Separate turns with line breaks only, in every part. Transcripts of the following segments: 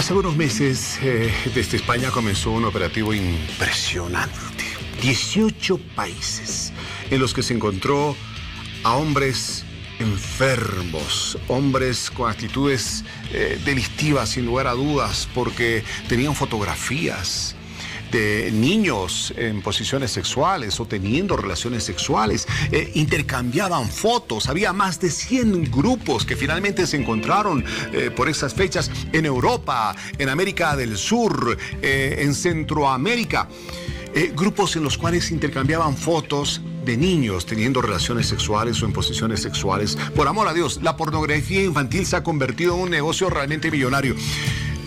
Hace unos meses, desde España comenzó un operativo impresionante. 18 países en los que se encontró a hombres enfermos, hombres con actitudes delictivas, sin lugar a dudas, porque tenían fotografías de niños en posiciones sexuales o teniendo relaciones sexuales, intercambiaban fotos. Había más de 100 grupos que finalmente se encontraron por esas fechas en Europa, en América del Sur, en Centroamérica. Grupos en los cuales intercambiaban fotos de niños teniendo relaciones sexuales o en posiciones sexuales. Por amor a Dios, la pornografía infantil se ha convertido en un negocio realmente millonario.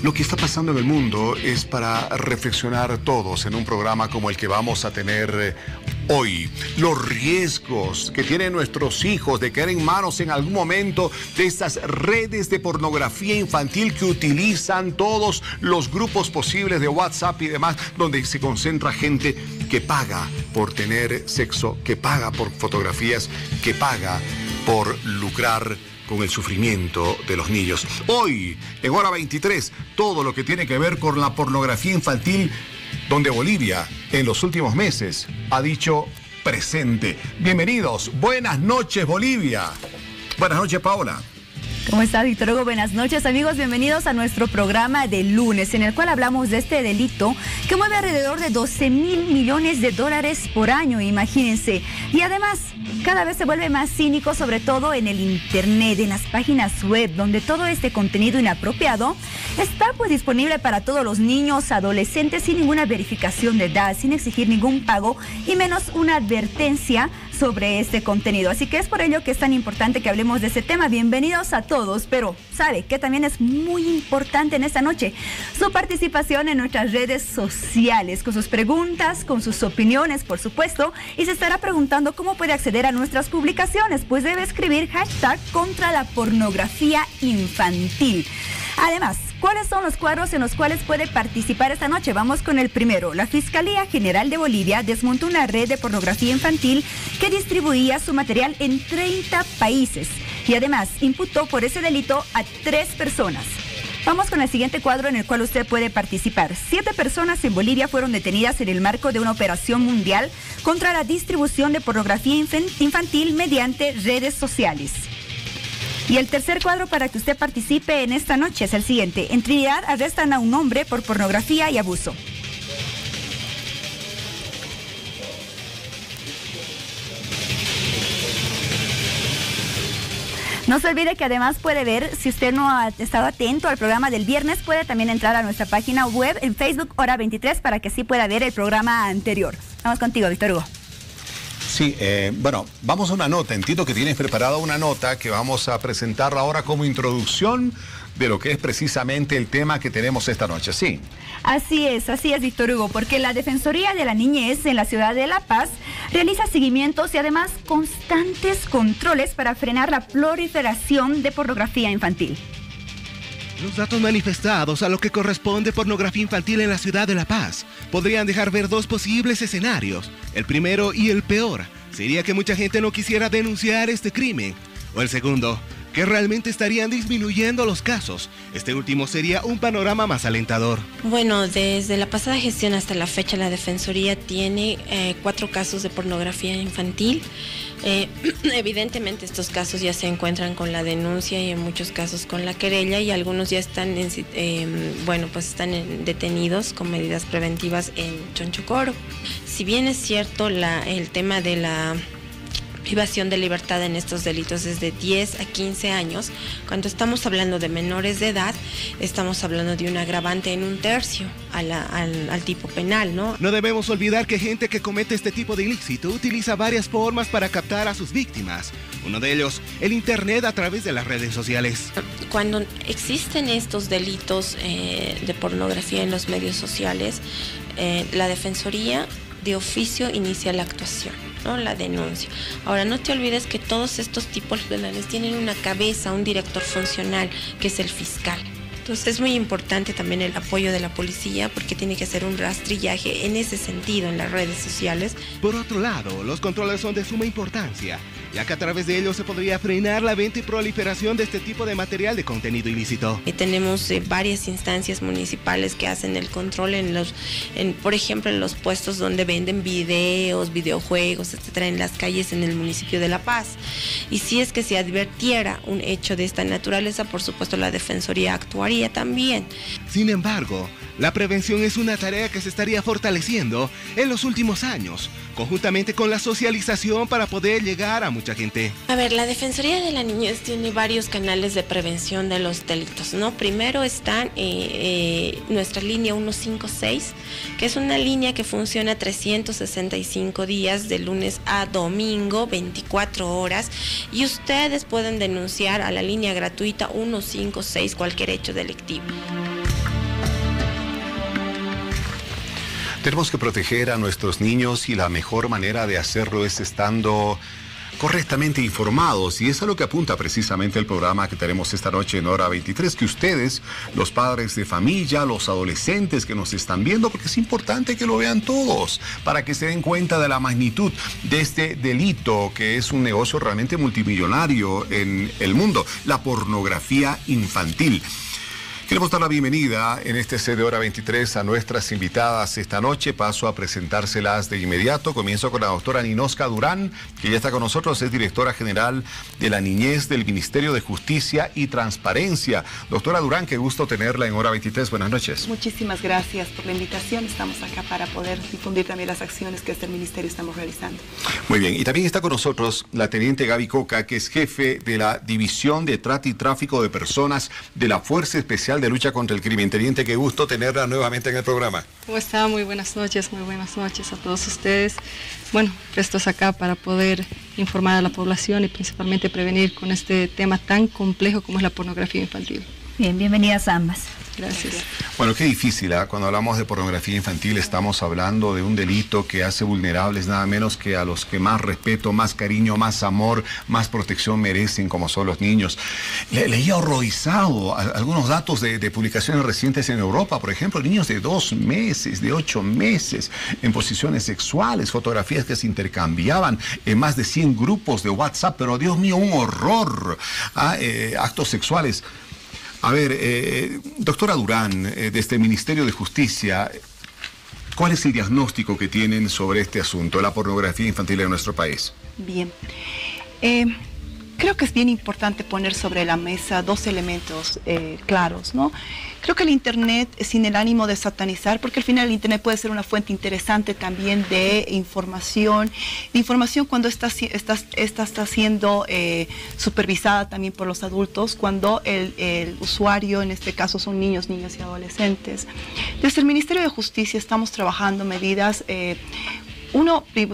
Lo que está pasando en el mundo es para reflexionar todos en un programa como el que vamos a tener hoy. Los riesgos que tienen nuestros hijos de caer en manos en algún momento de estas redes de pornografía infantil que utilizan todos los grupos posibles de WhatsApp y demás, donde se concentra gente que paga por tener sexo, que paga por fotografías, que paga por lucrar con el sufrimiento de los niños. Hoy, en Hora 23, todo lo que tiene que ver con la pornografía infantil, donde Bolivia, en los últimos meses, ha dicho presente. Bienvenidos. Buenas noches, Bolivia. Buenas noches, Paola.
¿Cómo está, Víctor Hugo? Buenas noches, amigos. Bienvenidos a nuestro programa de lunes, en el cual hablamos de este delito que mueve alrededor de 12.000 millones de dólares por año, imagínense. Y además, cada vez se vuelve más cínico, sobre todo en el internet, en las páginas web, donde todo este contenido inapropiado está pues disponible para todos los niños, adolescentes, sin ninguna verificación de edad, sin exigir ningún pago y menos una advertencia sobre este contenido. Así que es por ello que es tan importante que hablemos de ese tema. Bienvenidos a todos, pero sabe que también es muy importante en esta noche su participación en nuestras redes sociales, con sus preguntas, con sus opiniones, por supuesto, y se estará preguntando cómo puede acceder a nuestras publicaciones. Pues debe escribir hashtag contra la pornografía infantil. Además, ¿cuáles son los cuadros en los cuales puede participar esta noche? Vamos con el primero. La Fiscalía General de Bolivia desmontó una red de pornografía infantil que distribuía su material en 30 países y además imputó por ese delito a 3 personas. Vamos con el siguiente cuadro en el cual usted puede participar. 7 personas en Bolivia fueron detenidas en el marco de una operación mundial contra la distribución de pornografía infantil mediante redes sociales. Y el tercer cuadro para que usted participe en esta noche es el siguiente. En Trinidad arrestan a un hombre por pornografía y abuso. No se olvide que además puede ver, si usted no ha estado atento al programa del viernes, puede también entrar a nuestra página web en Facebook Hora 23 para que así pueda ver el programa anterior. Vamos contigo, Víctor Hugo.
Sí, bueno, vamos a una nota. Entiendo que tienes preparada una nota que vamos a presentar ahora como introducción de lo que es precisamente el tema que tenemos esta noche, ¿sí?
Así es, Víctor Hugo, porque la Defensoría de la Niñez en la ciudad de La Paz realiza seguimientos y además constantes controles para frenar la proliferación de pornografía infantil.
Los datos manifestados a lo que corresponde pornografía infantil en la ciudad de La Paz podrían dejar ver 2 posibles escenarios. El primero y el peor sería que mucha gente no quisiera denunciar este crimen. O el segundo, que realmente estarían disminuyendo los casos. Este último sería un panorama más alentador.
Bueno, desde la pasada gestión hasta la fecha la Defensoría tiene 4 casos de pornografía infantil. Evidentemente estos casos ya se encuentran con la denuncia y en muchos casos con la querella y algunos ya están detenidos con medidas preventivas en Chonchocoro. Si bien es cierto el tema de la privación de libertad en estos delitos es de 10 a 15 años. Cuando estamos hablando de menores de edad, estamos hablando de un agravante en 1/3 al tipo penal, ¿no?
No debemos olvidar que gente que comete este tipo de ilícito utiliza varias formas para captar a sus víctimas. Uno de ellos, el internet a través de las redes sociales.
Cuando existen estos delitos de pornografía en los medios sociales, la Defensoría de oficio inicia la actuación, ¿no? La denuncia. Ahora, no te olvides que todos estos tipos penales tienen una cabeza, un director funcional, que es el fiscal. Entonces es muy importante también el apoyo de la policía porque tiene que hacer un rastrillaje en ese sentido en las redes sociales.
Por otro lado, los controles son de suma importancia, ya que a través de ello se podría frenar la venta y proliferación de este tipo de material de contenido ilícito.
Tenemos varias instancias municipales que hacen el control por ejemplo, en los puestos donde venden videos, videojuegos, etcétera, en las calles en el municipio de La Paz. Y si es que se advirtiera un hecho de esta naturaleza, por supuesto la Defensoría actuaría también.
Sin embargo, la prevención es una tarea que se estaría fortaleciendo en los últimos años, conjuntamente con la socialización para poder llegar a mucha gente.
A ver, la Defensoría de la Niñez tiene varios canales de prevención de los delitos, ¿no? Primero está nuestra línea 156, que es una línea que funciona 365 días, de lunes a domingo, 24 horas, y ustedes pueden denunciar a la línea gratuita 156 cualquier hecho delictivo.
Tenemos que proteger a nuestros niños y la mejor manera de hacerlo es estando correctamente informados, y es a lo que apunta precisamente el programa que tenemos esta noche en Hora 23, que ustedes, los padres de familia, los adolescentes que nos están viendo, porque es importante que lo vean todos, para que se den cuenta de la magnitud de este delito, que es un negocio realmente multimillonario en el mundo, la pornografía infantil. Queremos dar la bienvenida en este set de Hora 23 a nuestras invitadas esta noche. Paso a presentárselas de inmediato. Comienzo con la doctora Ninosca Durán, que ya está con nosotros, es directora general de la Niñez del Ministerio de Justicia y Transparencia. Doctora Durán, qué gusto tenerla en Hora 23. Buenas noches.
Muchísimas gracias por la invitación. Estamos acá para poder difundir también las acciones que desde el Ministerio estamos realizando.
Muy bien, y también está con nosotros la teniente Gaby Coca, que es jefe de la División de Trata y Tráfico de Personas de la Fuerza Especial de Lucha contra el Crimen. Teniente, qué gusto tenerla nuevamente en el programa.
¿Cómo está? Muy buenas noches a todos ustedes. Bueno, prestos acá para poder informar a la población y principalmente prevenir con este tema tan complejo como es la pornografía infantil.
Bien, bienvenidas ambas.
Gracias.
Bueno, qué difícil, ¿eh? Cuando hablamos de pornografía infantil estamos hablando de un delito que hace vulnerables nada menos que a los que más respeto, más cariño, más amor, más protección merecen, como son los niños. Leía horrorizado algunos datos de publicaciones recientes en Europa, por ejemplo, niños de 2 meses, de 8 meses, en posiciones sexuales, fotografías que se intercambiaban en más de 100 grupos de WhatsApp, pero Dios mío, un horror, actos sexuales. A ver, doctora Durán, desde el Ministerio de Justicia, ¿cuál es el diagnóstico que tienen sobre este asunto, la pornografía infantil en nuestro país?
Bien. Creo que es bien importante poner sobre la mesa 2 elementos claros, ¿no? Creo que el Internet, sin el ánimo de satanizar, porque al final el Internet puede ser una fuente interesante también de información cuando esta está siendo supervisada también por los adultos, cuando el usuario, en este caso son niños y adolescentes. Desde el Ministerio de Justicia estamos trabajando medidas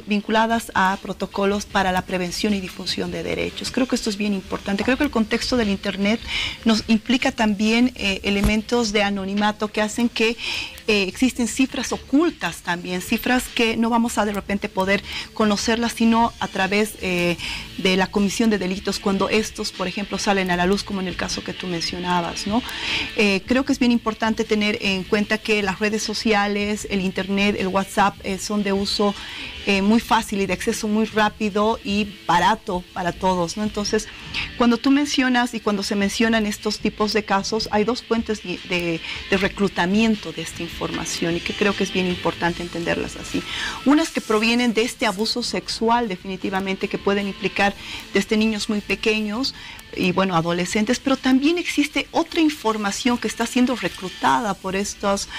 vinculadas a protocolos para la prevención y difusión de derechos. Creo que esto es bien importante. Creo que el contexto del Internet nos implica también elementos de anonimato que hacen que existen cifras ocultas también, cifras que no vamos a de repente poder conocerlas sino a través de la comisión de delitos cuando estos, por ejemplo, salen a la luz, como en el caso que tú mencionabas, ¿no? Creo que es bien importante tener en cuenta que las redes sociales, el Internet, el WhatsApp son de uso muy fácil y de acceso muy rápido y barato para todos, ¿no? Entonces, cuando tú mencionas y cuando se mencionan estos tipos de casos, hay 2 fuentes de reclutamiento de esta información y que creo que es bien importante entenderlas así. Unas que provienen de este abuso sexual, definitivamente, que pueden implicar desde niños muy pequeños y bueno, adolescentes, pero también existe otra información que está siendo reclutada por estos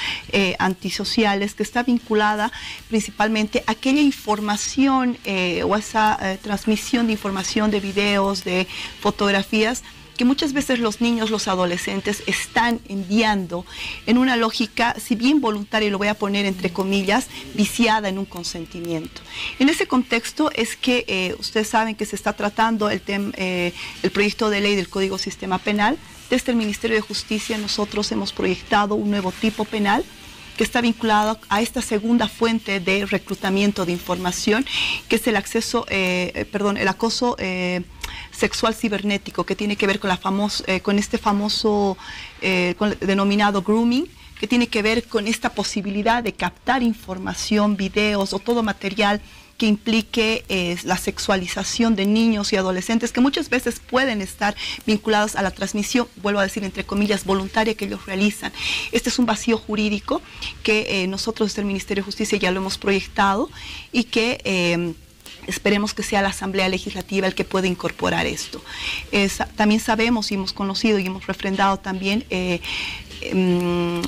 antisociales, que está vinculada principalmente a aquella información o esa transmisión de información, de videos, de fotografías, que muchas veces los niños, los adolescentes están enviando en una lógica, si bien voluntaria, y lo voy a poner entre comillas, viciada en un consentimiento. En ese contexto es que ustedes saben que se está tratando el proyecto de ley del Código Sistema Penal. Desde el Ministerio de Justicia nosotros hemos proyectado un nuevo tipo penal que está vinculado a esta segunda fuente de reclutamiento de información, que es el el acoso sexual cibernético, que tiene que ver con este famoso denominado grooming, que tiene que ver con esta posibilidad de captar información, videos o todo material que que implique la sexualización de niños y adolescentes, que muchas veces pueden estar vinculados a la transmisión, vuelvo a decir, entre comillas, voluntaria que ellos realizan. Este es un vacío jurídico que nosotros desde el Ministerio de Justicia ya lo hemos proyectado y que esperemos que sea la Asamblea Legislativa el que pueda incorporar esto. También sabemos y hemos conocido y hemos refrendado también el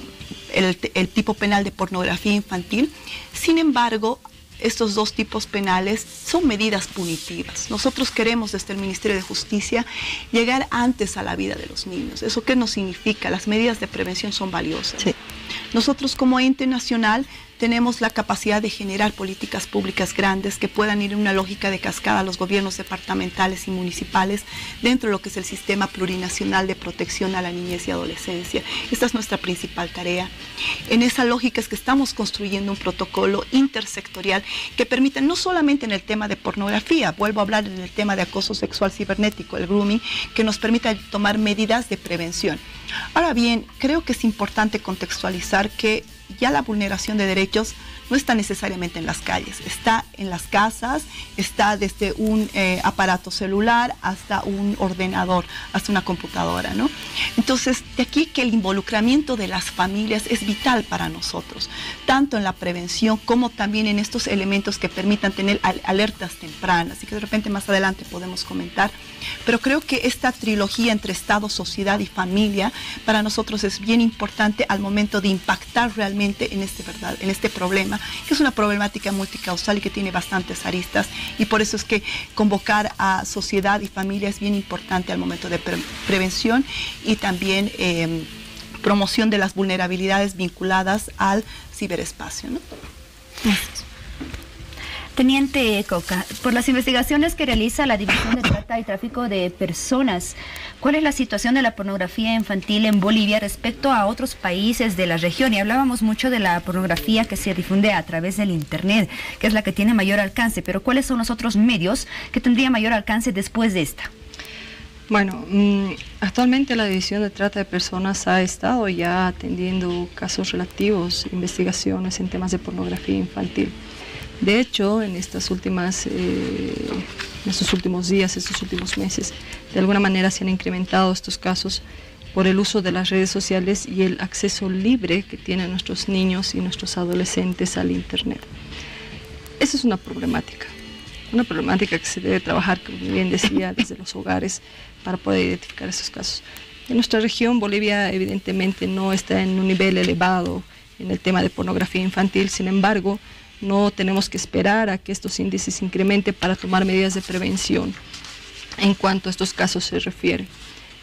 tipo penal de pornografía infantil. Sin embargo, estos dos tipos penales son medidas punitivas. Nosotros queremos desde el Ministerio de Justicia llegar antes a la vida de los niños. ¿Eso qué nos significa? Las medidas de prevención son valiosas. Sí. Nosotros como ente nacional tenemos la capacidad de generar políticas públicas grandes que puedan ir en una lógica de cascada a los gobiernos departamentales y municipales dentro de lo que es el sistema plurinacional de protección a la niñez y adolescencia. Esta es nuestra principal tarea. En esa lógica es que estamos construyendo un protocolo intersectorial que permita no solamente en el tema de pornografía, vuelvo a hablar en el tema de acoso sexual cibernético, el grooming, que nos permita tomar medidas de prevención. Ahora bien, creo que es importante contextualizar que ya la vulneración de derechos no está necesariamente en las calles, está en las casas, está desde un aparato celular hasta un ordenador, hasta una computadora, ¿no? Entonces, de aquí que el involucramiento de las familias es vital para nosotros, tanto en la prevención como también en estos elementos que permitan tener alertas tempranas, y que de repente más adelante podemos comentar. Pero creo que esta trilogía entre Estado, sociedad y familia para nosotros es bien importante al momento de impactar realmente en este problema, que es una problemática multicausal y que tiene bastantes aristas, y por eso es que convocar a sociedad y familia es bien importante al momento de prevención y también promoción de las vulnerabilidades vinculadas al ciberespacio, ¿no?
Teniente Coca, por las investigaciones que realiza la División de Trata y Tráfico de Personas, ¿cuál es la situación de la pornografía infantil en Bolivia respecto a otros países de la región? Y hablábamos mucho de la pornografía que se difunde a través del Internet, que es la que tiene mayor alcance, pero ¿cuáles son los otros medios que tendrían mayor alcance después de esta?
Bueno, actualmente la División de Trata de Personas ha estado ya atendiendo casos relativos, investigaciones en temas de pornografía infantil. De hecho, en estos últimos días, estos últimos meses, de alguna manera se han incrementado estos casos por el uso de las redes sociales y el acceso libre que tienen nuestros niños y nuestros adolescentes al Internet. Esa es una problemática que se debe trabajar, como bien decía, desde los hogares para poder identificar estos casos. En nuestra región, Bolivia evidentemente no está en un nivel elevado en el tema de pornografía infantil, sin embargo, no tenemos que esperar a que estos índices incrementen para tomar medidas de prevención en cuanto a estos casos se refiere.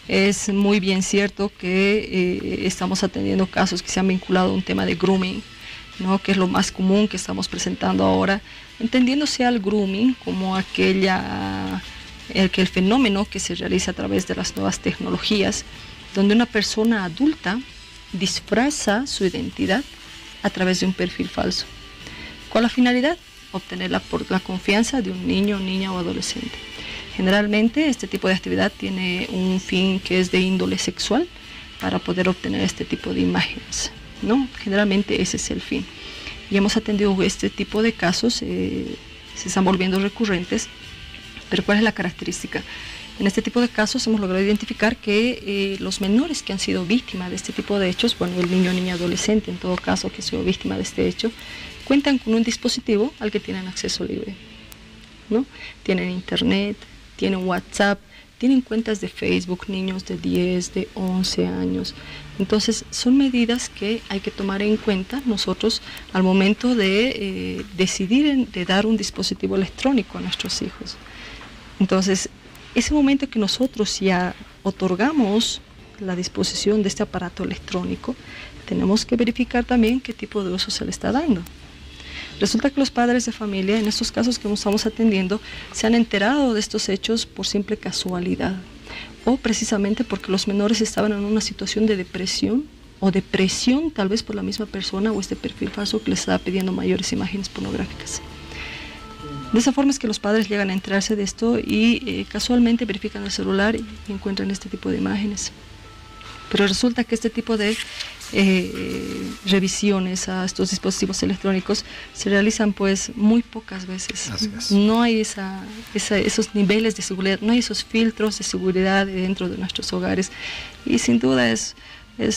Es muy bien cierto que estamos atendiendo casos que se han vinculado a un tema de grooming, ¿no? Que es lo más común que estamos presentando ahora, entendiéndose al grooming como el fenómeno que se realiza a través de las nuevas tecnologías, donde una persona adulta disfraza su identidad a través de un perfil falso. ¿Cuál es la finalidad? Obtener la confianza de un niño, niña o adolescente. Generalmente este tipo de actividad tiene un fin que es de índole sexual para poder obtener este tipo de imágenes, ¿no? Generalmente ese es el fin. Y hemos atendido este tipo de casos, se están volviendo recurrentes, pero ¿cuál es la característica? En este tipo de casos hemos logrado identificar que los menores que han sido víctimas de este tipo de hechos, bueno, el niño, niña, adolescente en todo caso que ha sido víctima de este hecho, cuentan con un dispositivo al que tienen acceso libre, ¿no? Tienen internet, tienen WhatsApp, tienen cuentas de Facebook, niños de 10, de 11 años. Entonces, son medidas que hay que tomar en cuenta nosotros al momento de decidir de dar un dispositivo electrónico a nuestros hijos. Entonces, ese momento que nosotros ya otorgamos la disposición de este aparato electrónico, tenemos que verificar también qué tipo de uso se le está dando. Resulta que los padres de familia, en estos casos que estamos atendiendo, se han enterado de estos hechos por simple casualidad o precisamente porque los menores estaban en una situación de depresión o depresión tal vez por la misma persona o este perfil falso que les estaba pidiendo mayores imágenes pornográficas. De esa forma es que los padres llegan a enterarse de esto y casualmente verifican el celular y encuentran este tipo de imágenes. Pero resulta que este tipo de revisiones a estos dispositivos electrónicos se realizan pues muy pocas veces.
Así es.
No hay esos niveles de seguridad, no hay esos filtros de seguridad dentro de nuestros hogares, y sin duda es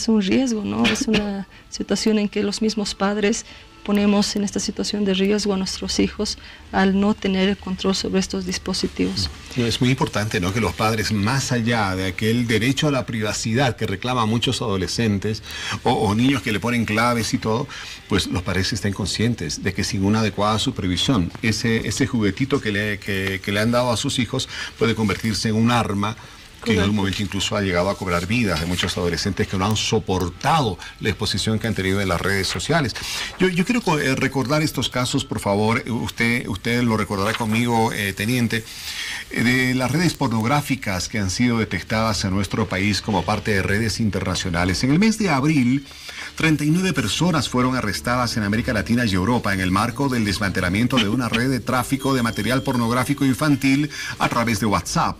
un riesgo, ¿no? Es una situación en que los mismos padres ponemos en esta situación de riesgo a nuestros hijos al no tener el control sobre estos dispositivos.
Es muy importante, ¿no?, que los padres, más allá de aquel derecho a la privacidad que reclaman muchos adolescentes o niños que le ponen claves y todo, pues los padres estén conscientes de que sin una adecuada supervisión, ese juguetito que le han dado a sus hijos puede convertirse en un arma que en algún momento incluso ha llegado a cobrar vidas de muchos adolescentes que no han soportado la exposición que han tenido en las redes sociales. Yo quiero recordar estos casos, por favor. Usted lo recordará conmigo, teniente, de las redes pornográficas que han sido detectadas en nuestro país como parte de redes internacionales. En el mes de abril, 39 personas fueron arrestadas en América Latina y Europa en el marco del desmantelamiento de una red de tráfico de material pornográfico infantil a través de WhatsApp.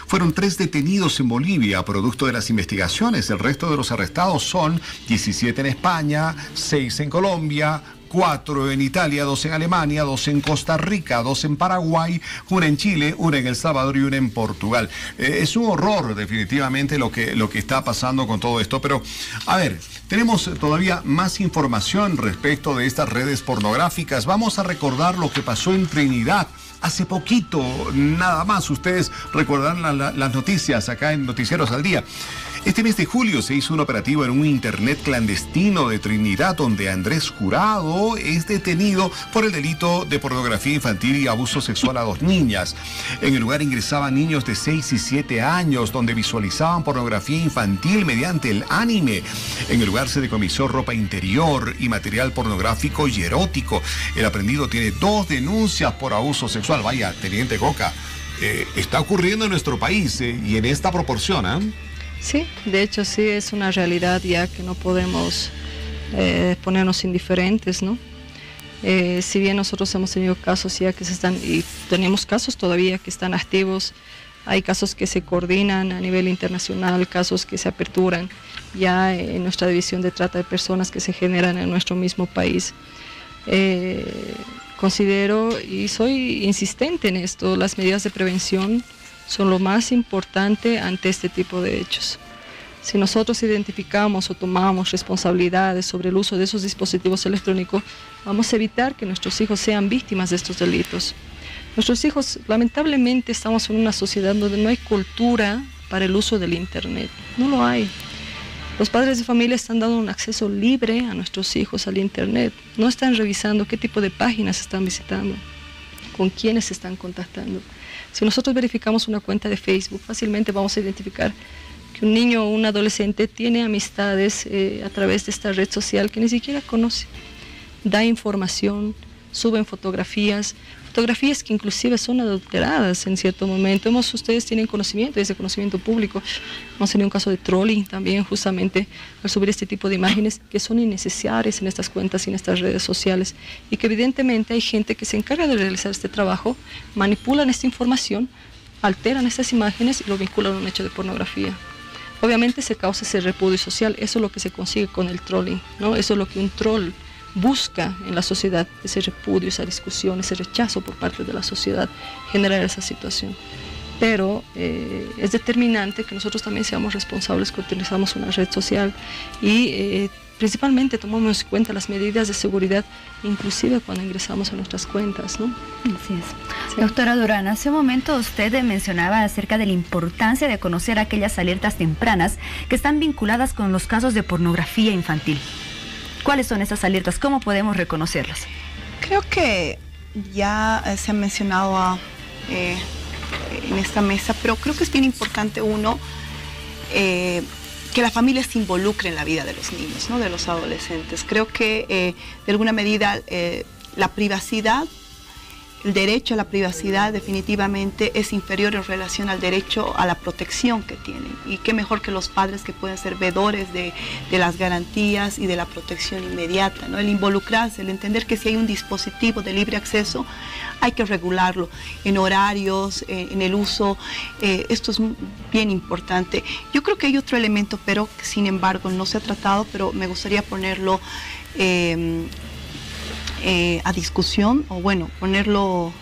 Fueron 3 detenidos en Bolivia, producto de las investigaciones. El resto de los arrestados son 17 en España, 6 en Colombia, 4 en Italia, 2 en Alemania, 2 en Costa Rica, 2 en Paraguay, 1 en Chile, 1 en El Salvador y 1 en Portugal. Es un horror, definitivamente, lo que está pasando con todo esto. Pero, a ver, tenemos todavía más información respecto de estas redes pornográficas. Vamos a recordar lo que pasó en Trinidad hace poquito, nada más. Ustedes recordarán las noticias acá en Noticieros al Día. Este mes de julio se hizo un operativo en un internet clandestino de Trinidad, donde Andrés Jurado es detenido por el delito de pornografía infantil y abuso sexual a 2 niñas. En el lugar ingresaban niños de 6 y 7 años, donde visualizaban pornografía infantil mediante el anime. En el lugar se decomisó ropa interior y material pornográfico y erótico. El aprendido tiene 2 denuncias por abuso sexual. Vaya, teniente Coca, está ocurriendo en nuestro país y en esta proporción, ¿eh?
Sí, de hecho sí es una realidad ya que no podemos ponernos indiferentes, ¿no? Si bien nosotros hemos tenido casos ya que y tenemos casos todavía que están activos, hay casos que se coordinan a nivel internacional, casos que se aperturan ya en nuestra división de trata de personas que se generan en nuestro mismo país. Considero y soy insistente en esto, las medidas de prevención son lo más importante ante este tipo de hechos. Si nosotros identificamos o tomamos responsabilidades sobre el uso de esos dispositivos electrónicos, vamos a evitar que nuestros hijos sean víctimas de estos delitos. Nuestros hijos, lamentablemente, estamos en una sociedad donde no hay cultura para el uso del Internet. No lo hay. Los padres de familia están dando un acceso libre a nuestros hijos al Internet. No están revisando qué tipo de páginas están visitando, con quiénes se están contactando. Si nosotros verificamos una cuenta de Facebook, fácilmente vamos a identificar que un niño o un adolescente tiene amistades a través de esta red social que ni siquiera conoce. Da información, suben fotografías que inclusive son adulteradas en cierto momento. Ustedes tienen conocimiento, ese conocimiento público. Hemos tenido un caso de trolling también, justamente al subir este tipo de imágenes que son innecesarias en estas cuentas y en estas redes sociales, y que evidentemente hay gente que se encarga de realizar este trabajo, manipulan esta información, alteran estas imágenes y lo vinculan a un hecho de pornografía. Obviamente se causa ese repudio social. Eso es lo que se consigue con el trolling, ¿no? Eso es lo que un troll busca en la sociedad, ese repudio, esa discusión, ese rechazo por parte de la sociedad, generar esa situación. Pero es determinante que nosotros también seamos responsables que utilizamos una red social y principalmente tomamos en cuenta las medidas de seguridad, inclusive cuando ingresamos a nuestras cuentas, ¿no?
Así es. Sí. Doctora Durán, hace un momento usted mencionaba acerca de la importancia de conocer aquellas alertas tempranas que están vinculadas con los casos de pornografía infantil. ¿Cuáles son esas alertas? ¿Cómo podemos reconocerlas?
Creo que ya se ha mencionado en esta mesa, pero creo que es bien importante que la familia se involucre en la vida de los niños, ¿no? De los adolescentes. Creo que de alguna medida la privacidad el derecho a la privacidad definitivamente es inferior en relación al derecho a la protección que tienen. Y qué mejor que los padres que pueden ser veedores de las garantías y de la protección inmediata, ¿no? El involucrarse, el entender que si hay un dispositivo de libre acceso, hay que regularlo en horarios, en el uso. Esto es bien importante. Yo creo que hay otro elemento, pero sin embargo no se ha tratado, pero me gustaría ponerlo a discusión, o bueno, ponerlo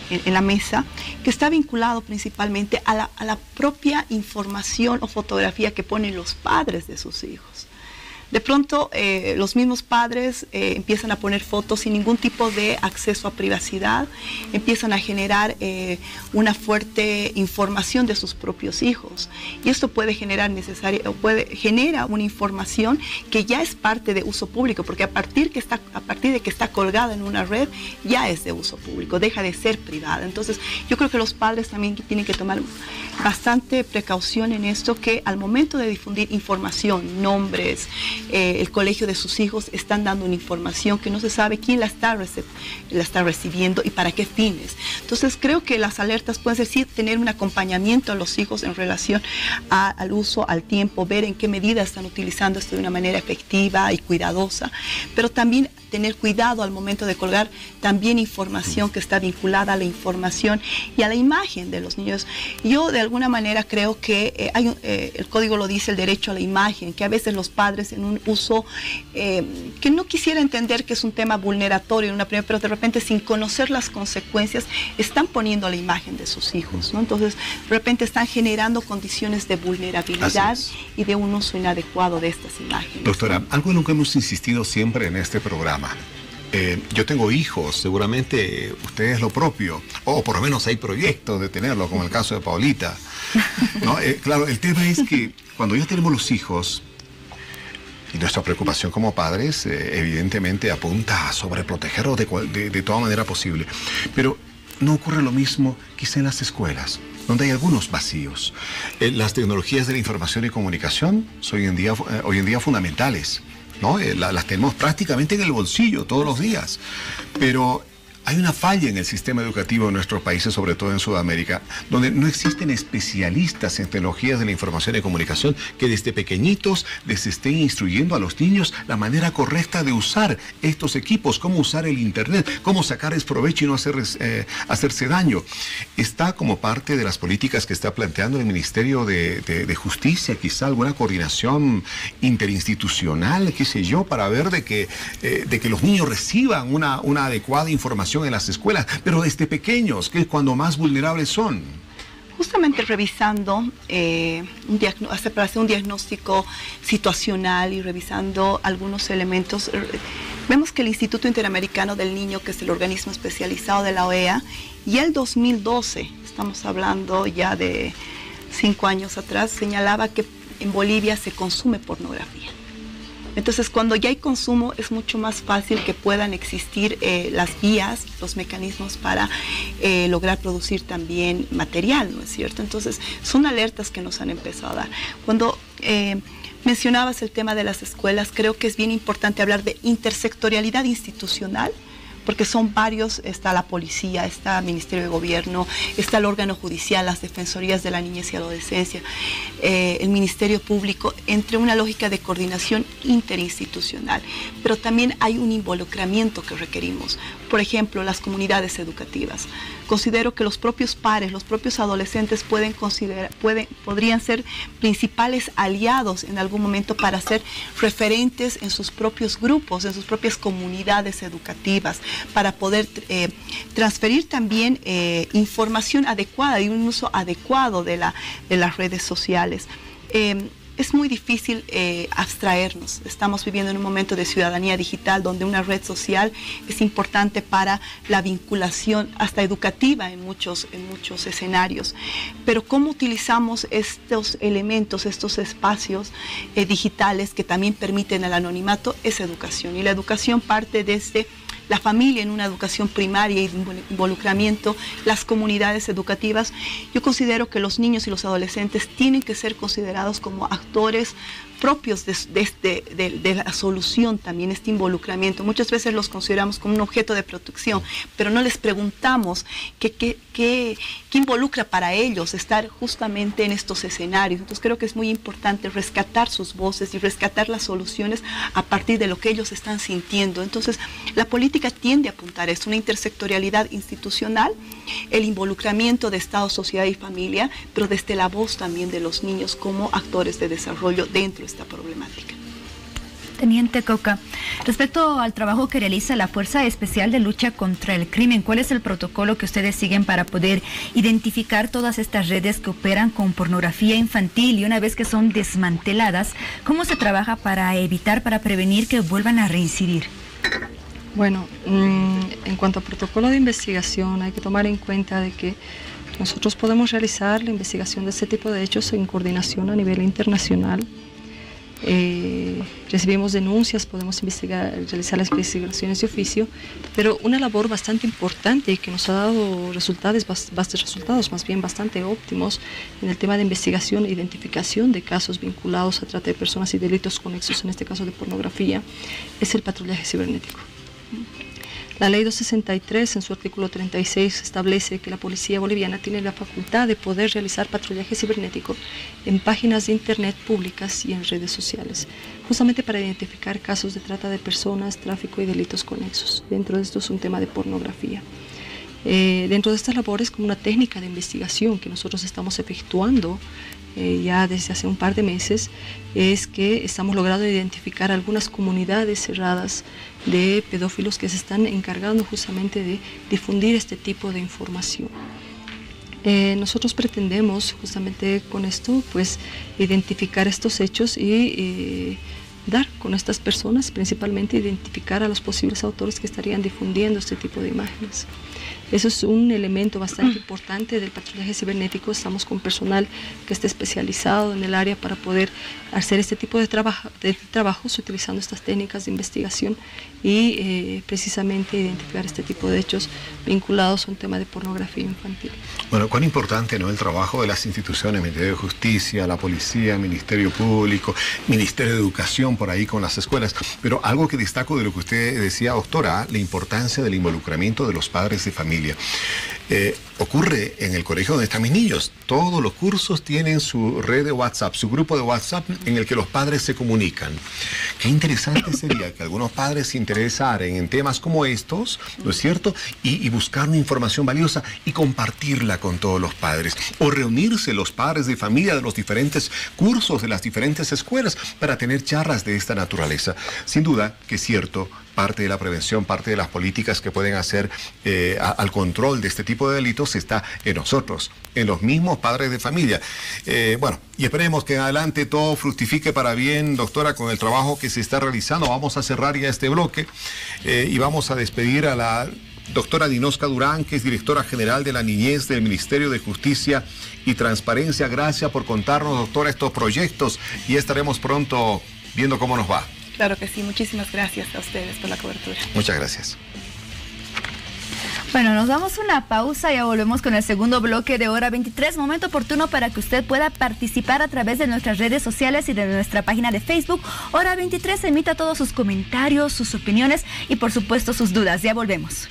en la mesa, que está vinculado principalmente a la propia información o fotografía que ponen los padres de sus hijos. De pronto los mismos padres empiezan a poner fotos sin ningún tipo de acceso a privacidad, empiezan a generar una fuerte información de sus propios hijos, y esto puede generar genera una información que ya es parte de uso público, porque a partir de que está colgada en una red ya es de uso público, deja de ser privada. Entonces yo creo que los padres también tienen que tomar bastante precaución en esto, que al momento de difundir información, nombres, el colegio de sus hijos, están dando una información que no se sabe quién la está recibiendo y para qué fines. Entonces creo que las alertas pueden ser, sí, tener un acompañamiento a los hijos en relación al uso, al tiempo, ver en qué medida están utilizando esto de una manera efectiva y cuidadosa, pero también tener cuidado al momento de colgar también información que está vinculada a la información y a la imagen de los niños. Yo de alguna manera creo que el código lo dice, el derecho a la imagen, que a veces los padres en un uso que no quisiera entender que es un tema vulneratorio en una primera, pero de repente sin conocer las consecuencias están poniendo la imagen de sus hijos, ¿no? Entonces de repente están generando condiciones de vulnerabilidad y de un uso inadecuado de estas imágenes.
Doctora, algo en lo que hemos insistido siempre en este programa. Yo tengo hijos, seguramente ustedes lo propio, o por lo menos hay proyectos de tenerlo, como el caso de Paulita, ¿no? Claro, el tema es que cuando ya tenemos los hijos, y nuestra preocupación como padres, evidentemente apunta a sobreprotegerlos de toda manera posible, pero no ocurre lo mismo quizá en las escuelas, donde hay algunos vacíos. Las tecnologías de la información y comunicación son hoy en día fundamentales, ¿no? Las tenemos prácticamente en el bolsillo todos los días, pero hay una falla en el sistema educativo de nuestros países, sobre todo en Sudamérica, donde no existen especialistas en tecnologías de la información y comunicación que desde pequeñitos les estén instruyendo a los niños la manera correcta de usar estos equipos, cómo usar el Internet, cómo sacarles provecho y no hacerse daño. Está como parte de las políticas que está planteando el Ministerio de Justicia, quizá alguna coordinación interinstitucional, qué sé yo, para ver de que los niños reciban una adecuada información en las escuelas, pero desde pequeños, que es cuando más vulnerables son.
Justamente revisando para hacer un diagnóstico situacional y revisando algunos elementos, vemos que el Instituto Interamericano del Niño, que es el organismo especializado de la OEA, ya el 2012, estamos hablando ya de 5 años atrás, señalaba que en Bolivia se consume pornografía. Entonces, cuando ya hay consumo, es mucho más fácil que puedan existir las vías, los mecanismos para lograr producir también material, ¿no es cierto? Entonces, son alertas que nos han empezado a dar. Cuando mencionabas el tema de las escuelas, creo que es bien importante hablar de intersectorialidad institucional, porque son varios, está la policía, está el Ministerio de Gobierno, está el órgano judicial, las defensorías de la niñez y adolescencia, el Ministerio Público, entre una lógica de coordinación interinstitucional. Pero también hay un involucramiento que requerimos. Por ejemplo, las comunidades educativas. Considero que los propios pares, los propios adolescentes podrían ser principales aliados en algún momento para ser referentes en sus propios grupos, en sus propias comunidades educativas, para poder transferir también información adecuada y un uso adecuado de las redes sociales. Es muy difícil abstraernos. Estamos viviendo en un momento de ciudadanía digital donde una red social es importante para la vinculación hasta educativa en muchos escenarios. Pero cómo utilizamos estos elementos, estos espacios digitales que también permiten el anonimato, es educación. Y la educación parte desde la familia en una educación primaria y de involucramiento, las comunidades educativas. Yo considero que los niños y los adolescentes tienen que ser considerados como actores propios de la solución también, este involucramiento. Muchas veces los consideramos como un objeto de protección, pero no les preguntamos qué involucra para ellos estar justamente en estos escenarios. Entonces creo que es muy importante rescatar sus voces y rescatar las soluciones a partir de lo que ellos están sintiendo. Entonces la política tiende a apuntar a esto, una intersectorialidad institucional, el involucramiento de Estado, sociedad y familia, pero desde la voz también de los niños como actores de desarrollo dentro de esta problemática.
Teniente Cauca, respecto al trabajo que realiza la Fuerza Especial de Lucha contra el Crimen, ¿cuál es el protocolo que ustedes siguen para poder identificar todas estas redes que operan con pornografía infantil? Y una vez que son desmanteladas, ¿cómo se trabaja para evitar, para prevenir que vuelvan a reincidir?
Bueno, en cuanto a protocolo de investigación, hay que tomar en cuenta de que nosotros podemos realizar la investigación de este tipo de hechos en coordinación a nivel internacional. Recibimos denuncias, podemos realizar las investigaciones de oficio, pero una labor bastante importante y que nos ha dado resultados más bien bastante óptimos en el tema de investigación e identificación de casos vinculados a trata de personas y delitos conexos, en este caso de pornografía, es el patrullaje cibernético. La Ley 263, en su artículo 36, establece que la policía boliviana tiene la facultad de poder realizar patrullaje cibernético en páginas de internet públicas y en redes sociales, justamente para identificar casos de trata de personas, tráfico y delitos conexos. Dentro de esto es un tema de pornografía. Dentro de estas labores, como una técnica de investigación que nosotros estamos efectuando ya desde hace un par de meses, es que estamos logrando identificar algunas comunidades cerradas de pedófilos que se están encargando justamente de difundir este tipo de información. Nosotros pretendemos justamente con esto pues identificar estos hechos y dar con estas personas, principalmente identificar a los posibles autores que estarían difundiendo este tipo de imágenes. Eso es un elemento bastante importante del patrullaje cibernético. Estamos con personal que esté especializado en el área para poder hacer este tipo de trabajos utilizando estas técnicas de investigación y precisamente identificar este tipo de hechos vinculados a un tema de pornografía infantil.
Bueno, cuán importante, ¿no?, el trabajo de las instituciones, Ministerio de Justicia, la Policía, Ministerio Público, Ministerio de Educación, por ahí con las escuelas. Pero algo que destaco de lo que usted decía, doctora, la importancia del involucramiento de los padres de familia. Ocurre en el colegio donde están mis niños. Todos los cursos tienen su red de WhatsApp, su grupo de WhatsApp en el que los padres se comunican. Qué interesante sería que algunos padres se interesaran en temas como estos, ¿no es cierto? Y buscar una información valiosa y compartirla con todos los padres. O reunirse los padres de familia de los diferentes cursos, de las diferentes escuelas, para tener charlas de esta naturaleza. Sin duda que es cierto, parte de la prevención, parte de las políticas que pueden hacer al control de este tipo de delitos está en nosotros, en los mismos padres de familia. Bueno, y esperemos que en adelante todo fructifique para bien, doctora, con el trabajo que se está realizando. Vamos a cerrar ya este bloque y vamos a despedir a la doctora Dinosca Durán, que es directora general de la niñez del Ministerio de Justicia y Transparencia. Gracias por contarnos, doctora, estos proyectos y estaremos pronto viendo cómo nos va.
Claro que sí, muchísimas gracias a ustedes por la cobertura.
Muchas gracias.
Bueno, nos damos una pausa y ya volvemos con el segundo bloque de Hora 23. Momento oportuno para que usted pueda participar a través de nuestras redes sociales y de nuestra página de Facebook. Hora 23 emita todos sus comentarios, sus opiniones y por supuesto sus dudas. Ya volvemos.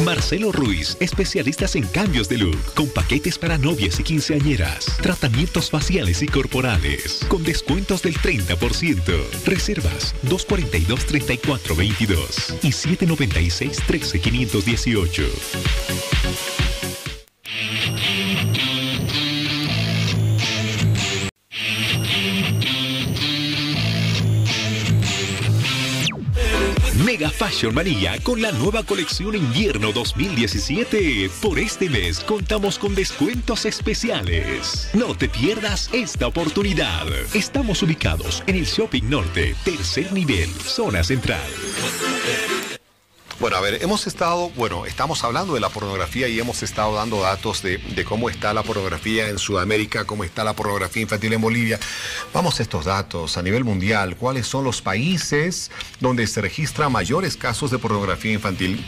Marcelo Ruiz, especialistas en cambios de look, con paquetes para novias y quinceañeras, tratamientos faciales y corporales, con descuentos del 30%. Reservas 242-3422 y 796-13518. Mega Fashion Manía con la nueva colección invierno 2017. Por este mes contamos con descuentos especiales. No te pierdas esta oportunidad. Estamos ubicados en el Shopping Norte, tercer nivel, zona central.
Bueno, a ver, estamos hablando de la pornografía y hemos estado dando datos de cómo está la pornografía en Sudamérica, cómo está la pornografía infantil en Bolivia. Vamos a estos datos a nivel mundial. ¿Cuáles son los países donde se registran mayores casos de pornografía infantil?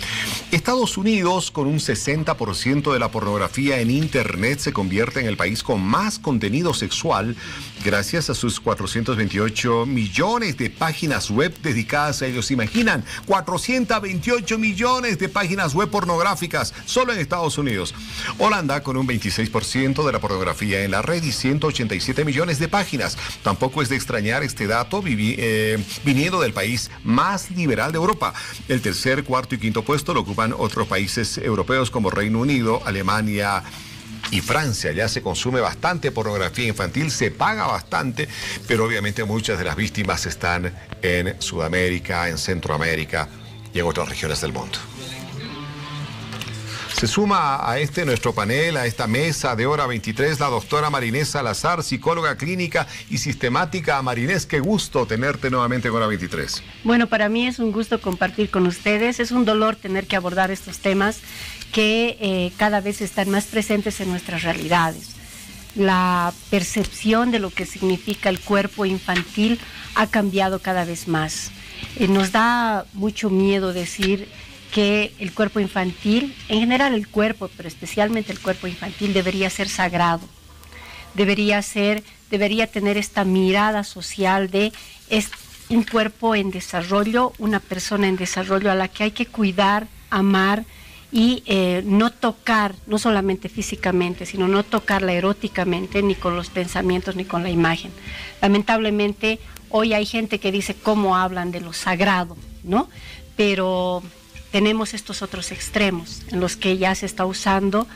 Estados Unidos, con un 60% de la pornografía en Internet, se convierte en el país con más contenido sexual gracias a sus 428 millones de páginas web dedicadas a ellos. ¿Se imaginan? 428 millones de páginas web pornográficas solo en Estados Unidos. Holanda, con un 26% de la pornografía en la red y 187 millones de páginas. Tampoco es de extrañar este dato viniendo del país más liberal de Europa. El tercer, cuarto y quinto puesto lo ocupan otros países europeos como Reino Unido, Alemania y Francia. Ya se consume bastante pornografía infantil, se paga bastante, pero obviamente muchas de las víctimas están en Sudamérica, en Centroamérica y en otras regiones del mundo. Se suma a nuestro panel, a esta mesa de hora 23, la doctora Marinés Salazar, psicóloga clínica y sistemática. Marinés, qué gusto tenerte nuevamente en hora 23.
Bueno, para mí es un gusto compartir con ustedes. Es un dolor tener que abordar estos temas que cada vez están más presentes en nuestras realidades. La percepción de lo que significa el cuerpo infantil ha cambiado cada vez más. Nos da mucho miedo decir que el cuerpo infantil, en general el cuerpo, pero especialmente el cuerpo infantil, debería ser sagrado. Debería tener esta mirada social de es un cuerpo en desarrollo, una persona en desarrollo a la que hay que cuidar, amar y no tocar, no solamente físicamente, sino no tocarla eróticamente, ni con los pensamientos, ni con la imagen. Lamentablemente, hoy hay gente que dice cómo hablan de lo sagrado, ¿no? Pero tenemos estos otros extremos en los que ya se está usando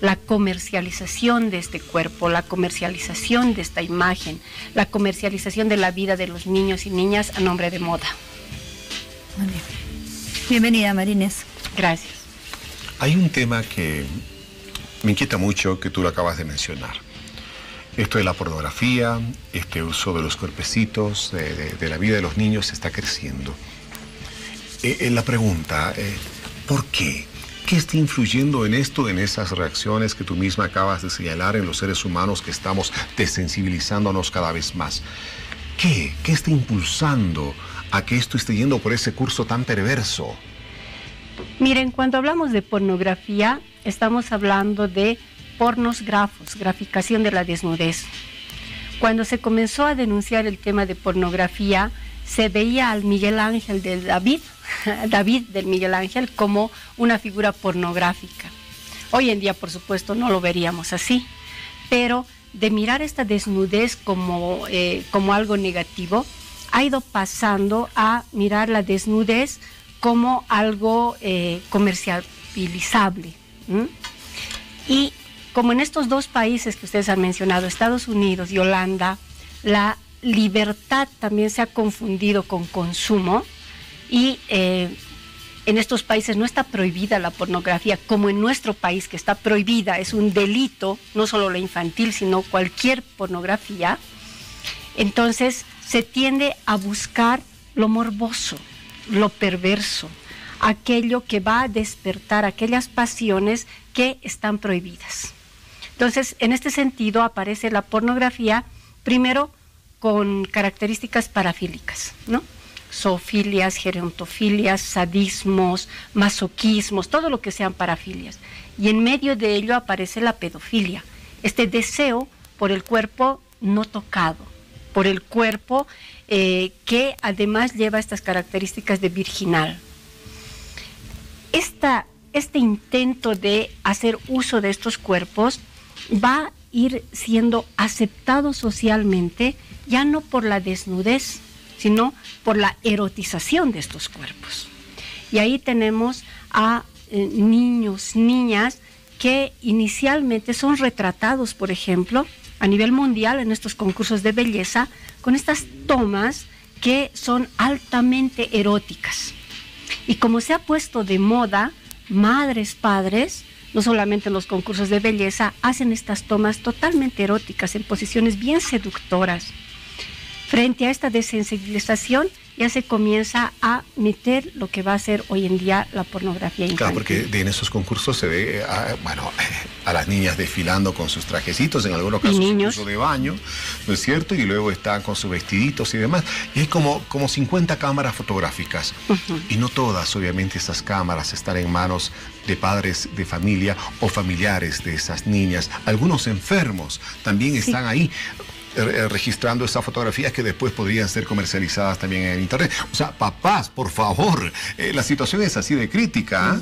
la comercialización de este cuerpo, la comercialización de esta imagen, la comercialización de la vida de los niños y niñas a nombre de moda.
Bienvenida, Marinés.
Gracias.
Hay un tema que me inquieta mucho, que tú lo acabas de mencionar. Esto de la pornografía, este uso de los cuerpecitos, de la vida de los niños está creciendo. La pregunta, ¿por qué? ¿Qué está influyendo en esto, en esas reacciones que tú misma acabas de señalar en los seres humanos que estamos desensibilizándonos cada vez más? ¿Qué está impulsando a que esto esté yendo por ese curso tan perverso?
Miren, cuando hablamos de pornografía, estamos hablando de pornos grafos, graficación de la desnudez. Cuando se comenzó a denunciar el tema de pornografía, se veía al Miguel Ángel de David del Miguel Ángel como una figura pornográfica. Hoy en día, por supuesto, no lo veríamos así, pero de mirar esta desnudez como algo negativo, ha ido pasando a mirar la desnudez como algo comercializable. Y como en estos dos países que ustedes han mencionado, Estados Unidos y Holanda, la libertad también se ha confundido con consumo y en estos países no está prohibida la pornografía como en nuestro país, que está prohibida, es un delito, no solo la infantil, sino cualquier pornografía. Entonces se tiende a buscar lo morboso, lo perverso, aquello que va a despertar aquellas pasiones que están prohibidas. Entonces, en este sentido aparece la pornografía, primero con características parafílicas, ¿no? Zoofilias, gerontofilias, sadismos, masoquismos, todo lo que sean parafilias. Y en medio de ello aparece la pedofilia, este deseo por el cuerpo no tocado, por el cuerpo que además lleva estas características de virginal. Este intento de hacer uso de estos cuerpos va a ir siendo aceptado socialmente, ya no por la desnudez, sino por la erotización de estos cuerpos. Y ahí tenemos a niños, niñas, que inicialmente son retratados, por ejemplo, a nivel mundial en estos concursos de belleza, con estas tomas que son altamente eróticas. Y como se ha puesto de moda, madres, padres, no solamente en los concursos de belleza, hacen estas tomas totalmente eróticas, en posiciones bien seductoras. Frente a esta desensibilización, ya se comienza a meter lo que va a ser hoy en día la pornografía infantil.
Claro, porque en esos concursos se ve a las niñas desfilando con sus trajecitos, en algunos casos incluso de baño, ¿no es cierto? Y luego están con sus vestiditos y demás. Y hay como 50 cámaras fotográficas. Y no todas, obviamente, esas cámaras están en manos de padres de familia o familiares de esas niñas. Algunos enfermos también están ahí registrando esas fotografías que después podrían ser comercializadas también en internet. O sea, papás, por favor, la situación es así de crítica.